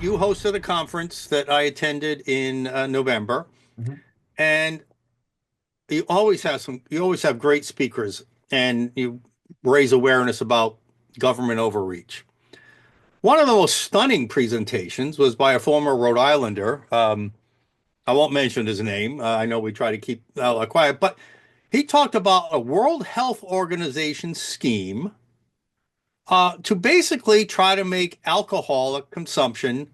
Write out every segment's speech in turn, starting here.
you hosted a conference that I attended in November, Mhm. and you always have great speakers, and you raise awareness about government overreach. One of the most stunning presentations was by a former Rhode Islander. I won't mention his name. I know we try to keep quiet, but he talked about a World Health Organization scheme to basically try to make alcoholic consumption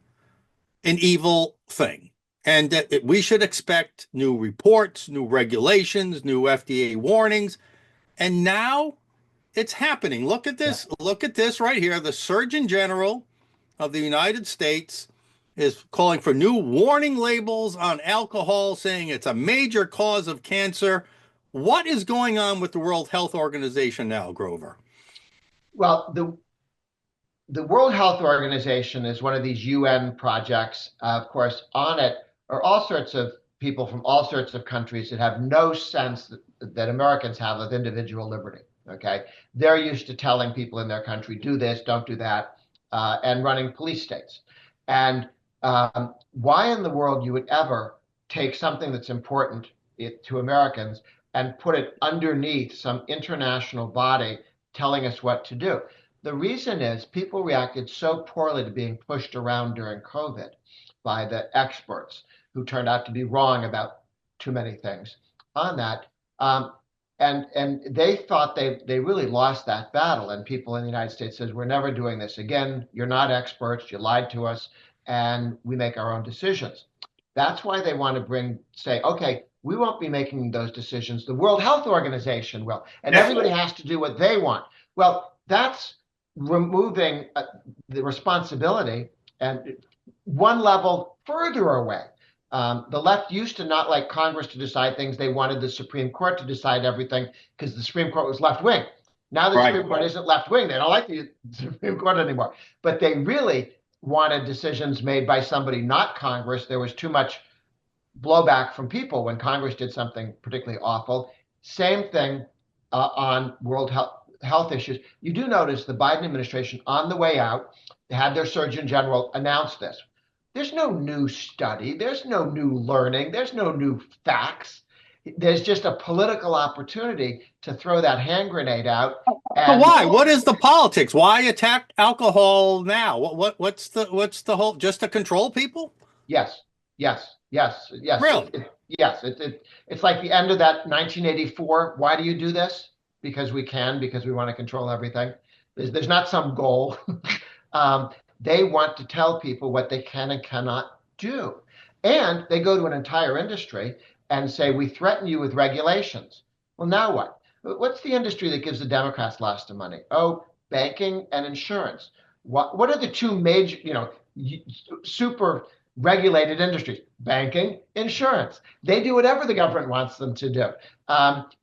an evil thing. And that we should expect new reports, new regulations, new FDA warnings. And now it's happening. Look at Yeah. this. Look at this right here. The Surgeon General of the United States is calling for new warning labels on alcohol, saying it's a major cause of cancer. What is going on with the World Health Organization now, Grover? Well, the World Health Organization is one of these UN projects. Of course, on it are all sorts of people from all sorts of countries that have no sense that Americans have of individual liberty. Okay, they're used to telling people in their country, do this, don't do that, and running police states. And why in the world you would ever take something that's important to Americans and put it underneath some international body telling us what to do? The reason is people reacted so poorly to being pushed around during COVID by the experts who turned out to be wrong about too many things on that. Um, and they thought they really lost that battle. And people in the United States says, we're never doing this again. You're not experts. You lied to us, and we make our own decisions. That's why they want to say, okay, we won't be making those decisions. The World Health Organization will, and Yeah. everybody has to do what they want. Well, that's removing the responsibility and one level further away. The left used to not like Congress to decide things. They wanted the Supreme Court to decide everything because the Supreme Court was left wing. Now the Right. Supreme Court isn't left wing. They don't like the Supreme Court anymore. But they really wanted decisions made by somebody not Congress. There was too much blowback from people when Congress did something particularly awful. Same thing on world health issues. You do notice the Biden administration on the way out had their Surgeon General announce this. There's no new study, there's no new learning, there's no new facts. There's just a political opportunity to throw that hand grenade out. So And why? What is the politics? Why attack alcohol now? What's the whole just to control people? yes, yes. Really? It's like the end of that 1984. Why do you do this? Because we can, because we want to control everything. There's not some goal. um, they want to tell people what they can and cannot do. And they go to an entire industry and say, we threaten you with regulations. Well, now what? What's the industry that gives the Democrats lots of money? Oh, banking and insurance. What are the two major, super regulated industries? Banking, insurance. They do whatever the government wants them to do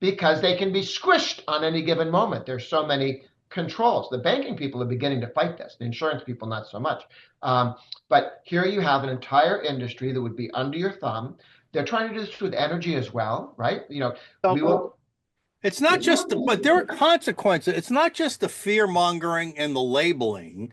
because they can be squished on any given moment. There's so many controls. The banking people are beginning to fight this. The insurance people, not so much. But here you have an entire industry that would be under your thumb. They're trying to do this with energy as well, right? We So will. it's not just, but there are consequences. It's not just the fear mongering and the labeling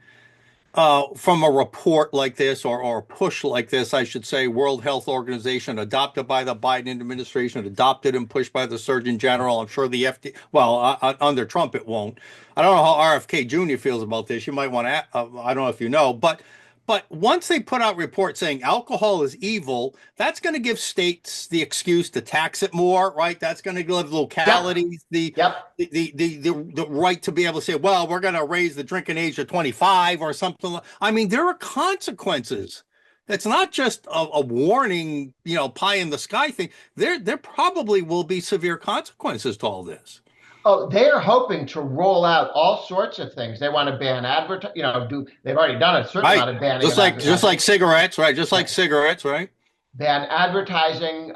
from a report like this or a push like this, I should say, World Health Organization adopted by the Biden administration, adopted and pushed by the Surgeon General. I'm sure the FDA, well, under Trump, it won't. I don't know how RFK Jr. feels about this. You might want to, I don't know if you know, but once they put out reports saying alcohol is evil, that's going to give states the excuse to tax it more, right? That's going to give Yep, localities yep. the right to be able to say, well, we're going to raise the drinking age to 25 or something. I mean, there are consequences. It's not just a warning, pie in the sky thing. There probably will be severe consequences to all this. Oh, they are hoping to roll out all sorts of things. They want to ban advertising. They've already done a certain Right. amount of banning Just of like just advertising. like cigarettes, right? Just Yeah. like cigarettes, right? Ban advertising,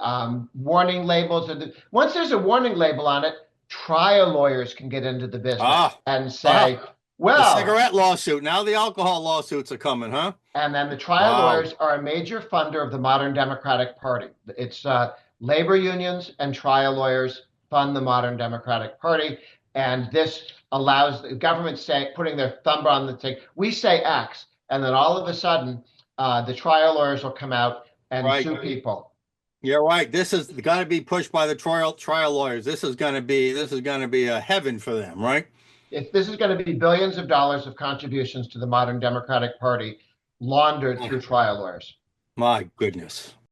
warning labels. Once there's a warning label on it, trial lawyers can get into the business Ah, and ah, say, the well, cigarette lawsuit. Now the alcohol lawsuits are coming, huh? and then the trial Wow. lawyers are a major funder of the modern Democratic Party. It's labor unions and trial lawyers fund the modern Democratic Party. And this allows the government putting their thumb on the thing. We say X, and then all of a sudden, The trial lawyers will come out and Right. sue people. You're right. This is got to be pushed by the trial lawyers. This is going to be a heaven for them, right? If this is going to be billions of dollars of contributions to the modern Democratic Party laundered through trial lawyers. My goodness.